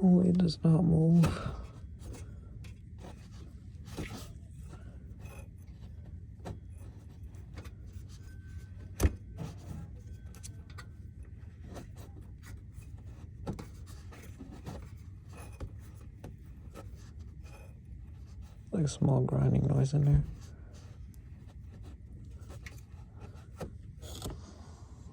Only it does not move. Like a small grinding noise in there.